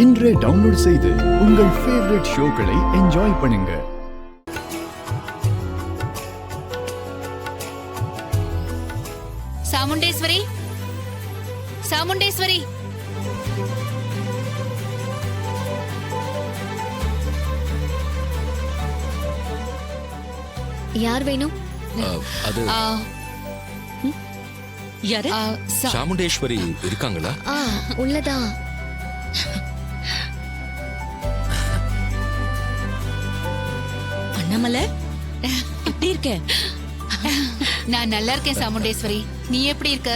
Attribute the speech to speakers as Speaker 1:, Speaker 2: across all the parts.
Speaker 1: இன்றே டவுன்லோட் செய்து உங்கள் ஃபேவரட் ஷோக்களை என்ஜாய் பண்ணுங்க.
Speaker 2: சாமுண்டேஸ்வரி, சாமுண்டேஸ்வரி,
Speaker 3: யார் வேணும்?
Speaker 4: அது
Speaker 5: யாரு?
Speaker 4: சாமுண்டேஸ்வரி இருக்காங்களா?
Speaker 3: உள்ளதா.
Speaker 5: அண்ணாமலை எப்படி இருக்க?
Speaker 2: நான் நல்லா இருக்கேன் சாமுண்டேஸ்வரி. நீ எப்படி இருக்க?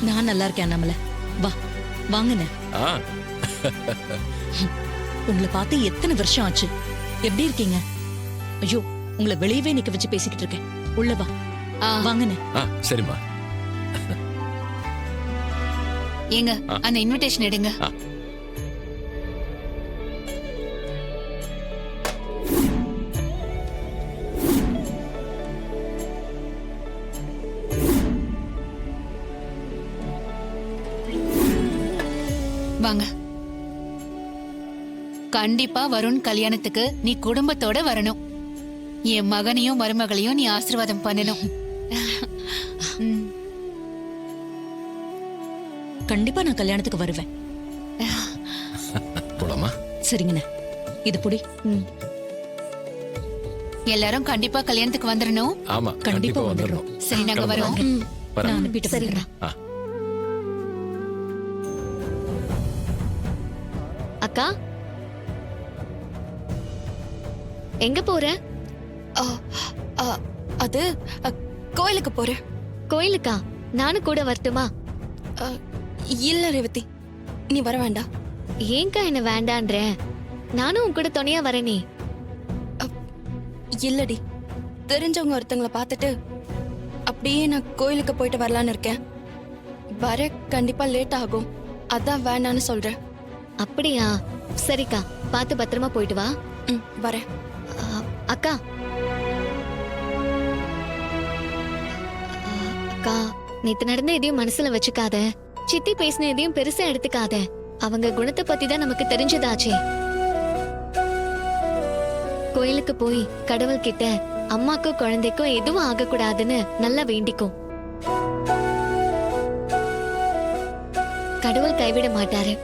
Speaker 5: நான் நல்லா இருக்கேன் அண்ணாமலை. வா வாங்கண்ணே. உங்களை பார்த்து எத்தனை வருஷம் ஆச்சு? எப்படி இருக்கீங்க? ஐயோ, உங்களை வெளியவே நிக்க வச்சு பேசிக்கிட்டு இருக்கேன். உள்ள வா. வாங்கண்ணே.
Speaker 4: சரிம்மா.
Speaker 2: ஏங்க அந்த இன்விடேஷன் எடுங்க. வாங்க. கண்டிப்பா வருண் கல்யாணத்துக்கு நீ குடும்பத்தோட வரணும். என் மகனையும் மருமகளையும் நீ ஆசீர்வாதம் பண்ணணும்.
Speaker 5: கண்டிப்பா நான் கல்யாணத்துக்கு வருவேன்.
Speaker 4: போலாமா?
Speaker 5: சரிங்கண்ணே. இது புடி.
Speaker 2: எல்லாரும் கண்டிப்பா கல்யாணத்துக்கு வந்துடணும்.
Speaker 4: ஆமா,
Speaker 5: கண்டிப்பா வந்துடுறோம்.
Speaker 2: சரி, நாங்க வரோம்.
Speaker 5: நான் அனுப்பிட்டு
Speaker 3: சரிங்க. அக்கா, எங்க போற?
Speaker 6: அது கோயிலுக்கு போறேன்.
Speaker 3: கோயிலுக்கா? நானும் கூட வரட்டுமா?
Speaker 6: இல்ல ரேவதி, நீ வர வேண்டாம்.
Speaker 3: ஏங்கா என்ன வேண்டான்ற? நானும் உன் கூட துணையா வரேனே.
Speaker 6: இல்லடி, தெரிஞ்சவங்க ஒருத்தங்களை பார்த்துட்டு அப்படியே நான் கோயிலுக்கு போயிட்டு வரலான்னு இருக்கேன். வர கண்டிப்பா லேட் ஆகும், அதான் வேண்டான்னு சொல்றேன்.
Speaker 3: அப்படியா? சரிக்கா, பார்த்து பத்திரமா போயிட்டு வா.
Speaker 6: வரேன்.
Speaker 3: அக்கா, அக்கா, நேத்து நடந்த எதையும் மனசுல வச்சுக்காத. சித்தி பேசின எதையும் பெருசா எடுத்துக்காத. அவங்க குணத்தை பத்தி தான் நமக்கு தெரிஞ்சதாச்சே. கோயிலுக்கு போய் கடவுள் கிட்ட அம்மாக்கும் குழந்தைக்கும் எதுவும் ஆகக்கூடாதுன்னு நல்லா வேண்டிக்கும். கடவுள் கைவிட மாட்டாரு.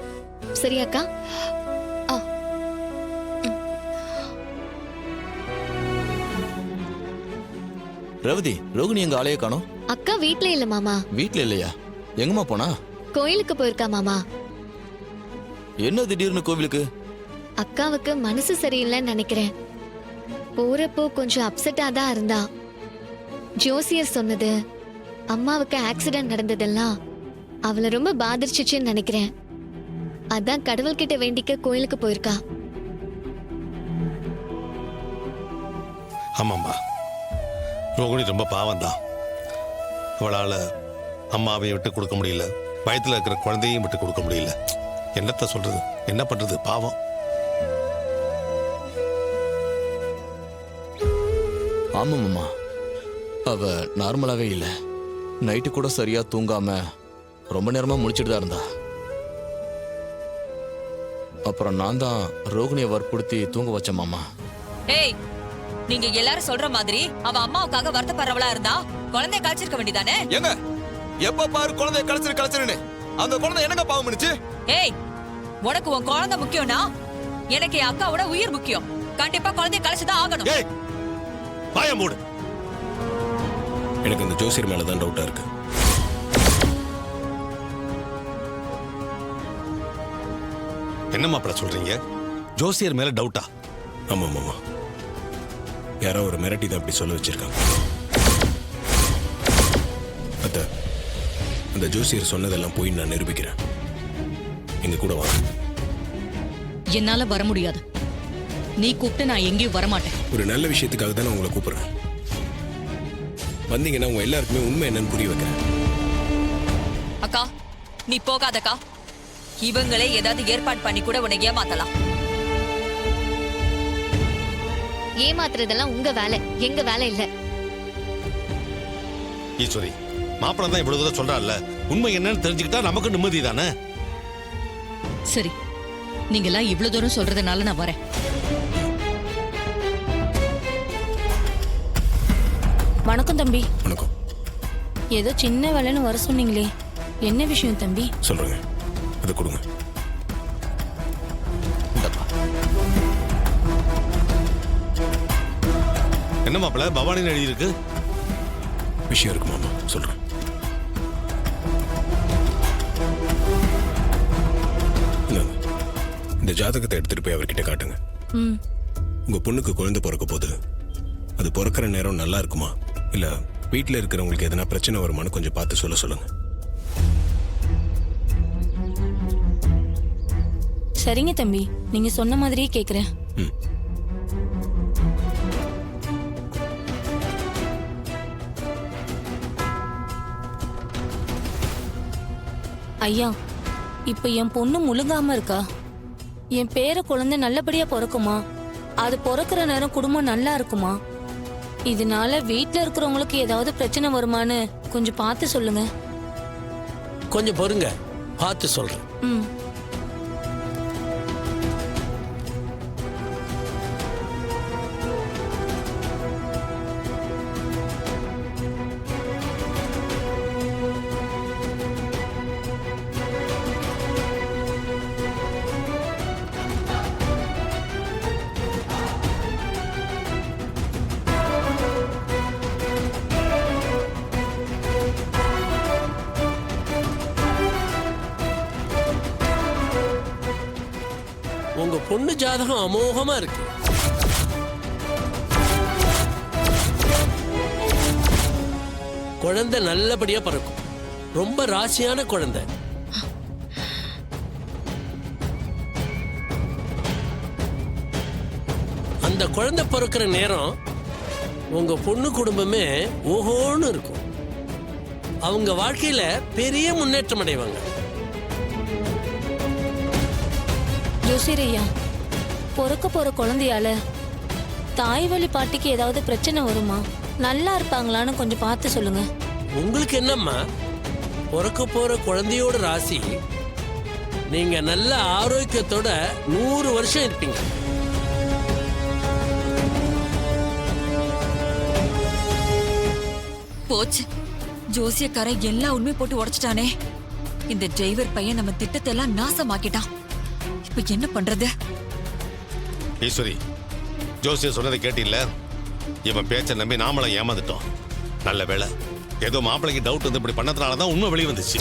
Speaker 3: சரியாக்கா?
Speaker 4: ரவதி, ரோகிணி எங்க ஆளையே காணோம்.
Speaker 3: அக்கா வீட்ல இல்ல மாமா.
Speaker 4: வீட்ல இல்லையா? எங்கம்மா போனா?
Speaker 3: கோயிலுக்கு போயிருக்கா மாமா.
Speaker 4: என்ன திடீர்னு கோவிலுக்கு?
Speaker 3: அக்காவுக்கு மனசு சரியில்லைன்னு நினைக்கிறேன். போறப்போ கொஞ்சம் அப்செட்டா தான் இருந்தா. ஜோசியர் சொன்னது, அம்மாவுக்கு ஆக்சிடென்ட் நடந்ததெல்லாம் அவளை ரொம்ப பாதிச்சுச்சுன்னு நினைக்கிறேன். அதான் கடவுள் கிட்ட வேண்டிக்க கோயிலுக்கு போயிருக்கா.
Speaker 7: ஆமாம்மா, ரோகிணி ரொம்ப பாவம் தான். அவளால் அம்மாவையும் விட்டு கொடுக்க முடியல, வயத்தில் இருக்கிற குழந்தையும் விட்டு கொடுக்க முடியல. என்னத்த சொல்றது, என்ன பண்றது, பாவம்.
Speaker 4: ஆமாம்மா, அவ நார்மலாவே இல்ல. நைட்டு கூட சரியா தூங்காம ரொம்ப நேரமா முடிச்சிட்டு தான் இருந்தா. அப்புறம் நான் தான் ரோகிணியை வற்புறுத்தி தூங்க வச்சேன் மாமா.
Speaker 8: ஏய், நீங்க எல்லாரும் சொல்ற மாதிரி அவ அம்மாவுக்காக வருத்தப்படுறவளா இருந்தா குழந்தைய கழிச்சிருக்க வேண்டியதானே?
Speaker 4: ஏங்க, எப்ப பாரு குழந்தைய கழிச்சிருன்னு அந்த குழந்தை என்னங்க பாவம் பண்ணுச்சு?
Speaker 8: ஏய், உனக்கு உன் குழந்தை முக்கியம்னா எனக்கு என் அக்காவோட உயிர் முக்கியம். கண்டிப்பா குழந்தைய கழிச்சுதான் ஆகணும்.
Speaker 7: ஏய், வாயை மூடு.
Speaker 9: எனக்கு இந்த ஜோசியர் மேலதான் டவுட்டா இருக்கு.
Speaker 7: என்னம்மா அப்படி சொல்றீங்க? ஜோசியர் மேல டவுட்டா?
Speaker 9: ஆமா மாமா, யாரோ ஒரு மிரட்டி தான் அப்படி சொல்ல வச்சிருக்காங்க. அத்த, அந்த ஜோசியர் சொன்னதெல்லாம் போய் நான் நிரூபிக்கிறேன். எங்க கூட வா.
Speaker 5: என்னால வர முடியாது. நீ கூப்பிட்டு நான் எங்கேயும் வரமாட்டேன்.
Speaker 9: ஒரு நல்ல விஷயத்துக்காக தான் நான் உங்களை கூப்பிடுறேன். வந்தீங்கன்னா உங்க எல்லாருக்குமே உண்மை என்னன்னு புரிய வைக்கிறேன்.
Speaker 8: அக்கா, நீ போகாதக்கா. இவங்களே ஏதாவது ஏற்பாடு பண்ணி கூட உன்னை ஏமாத்தலாம்.
Speaker 3: ஏமாத்துறதெல்லாம் உங்க வேலை, எங்க வேலை இல்ல.
Speaker 7: ஈஸ்வரி, மாப்பிள்ள தான் இவ்வளவு சொல்றான்ல, உண்மை என்னன்னு தெரிஞ்சுக்கிட்டா நமக்கு நிம்மதி தானே.
Speaker 5: சரி, நீங்க எல்லாம் இவ்வளவு தூரம் சொல்றதுனால நான் வரேன்.
Speaker 6: வணக்கம் தம்பி.
Speaker 9: வணக்கம்.
Speaker 6: ஏதோ சின்ன வேலைன்னு வர சொன்னீங்களே, என்ன விஷயம் தம்பி?
Speaker 9: சொல்றேங்க, அதை கொடுங்க.
Speaker 7: என்ன மாப்பிள்ள பவானின்னு எழுதியிருக்கு?
Speaker 9: விஷயம் இருக்கு மாமா, சொல்றேன். இந்தாங்க. இந்த ஜாதகத்தை எடுத்துட்டு போய் அவர்கிட்ட காட்டுங்க.
Speaker 6: ம்.
Speaker 9: உங்க பொண்ணுக்கு குழந்தை பிறக்க போகுது. அது பிறக்கிற நேரம் நல்லா இருக்குமா, இல்ல வீட்டில் இருக்கிறவங்களுக்கு எதனா பிரச்சனை வருமானு கொஞ்சம் பார்த்து சொல்லுங்க.
Speaker 6: சரிங்க தம்பி, நீங்க சொன்ன மாதிரியே கேக்குறேன்.
Speaker 9: ம்.
Speaker 6: ஐயா, இப்ப என் பொண்ணு முழுகாம இருக்கா. என் பேர குழந்தை நல்லபடியா பிறக்குமா? அது பிறக்கிற நேரம் குடும்பம் நல்லா இருக்குமா? இதனால வீட்ல இருக்கிறவங்களுக்கு ஏதாவது பிரச்சனை வருமான்னு கொஞ்சம் பார்த்து சொல்லுங்க.
Speaker 10: கொஞ்சம் பொறுங்க, பார்த்து சொல்றேன்.
Speaker 6: ம்.
Speaker 10: உங்க பொண்ணு ஜாதகம் அமோகமா இருக்கு. குழந்தை நல்லபடியா பிறக்கும். ரொம்ப ராசியான குழந்தை. அந்த குழந்தை பிறக்கிற நேரம் உங்க பொண்ணு குடும்பமே ஓஹோன்னு இருக்கும். அவங்க வாழ்க்கையில பெரிய முன்னேற்றம் அடைவாங்க.
Speaker 6: ஜோசியரையா, பிறக்க போற குழந்தையால தாய் வழி பாட்டிக்கு ஏதாவது பிரச்சனை வருமா? நல்லா இருப்பாங்களான்னு கொஞ்சம் பார்த்து சொல்லுங்க.
Speaker 10: உங்களுக்கு என்னம்மா, பிறக்க போற குழந்தையோட ராசி நீங்க நல்ல ஆரோக்கியத்தோட 100 வருஷம் இருப்பீங்க.
Speaker 8: போச்சு, ஜோசியக்காரன் எல்லா உண்மை போட்டு உடைச்சிட்டானே. இந்த டிரைவர் பையன் நம்ம திட்டத்தை எல்லாம் நாசமாக்கிட்டான். இப்ப என்ன பண்றது?
Speaker 7: ஈஸ்வரி, ஜோசியர் சொன்னதை கேட்டில்ல? இவன் பேச்சை நம்பி நாமளும் ஏமாந்துட்டோம். நல்ல வேளை, ஏதோ மாப்பிள்ளைக்கு டவுட் வந்து இப்படி பண்ணதுனால தான் உண்மை வெளியே வந்துச்சு.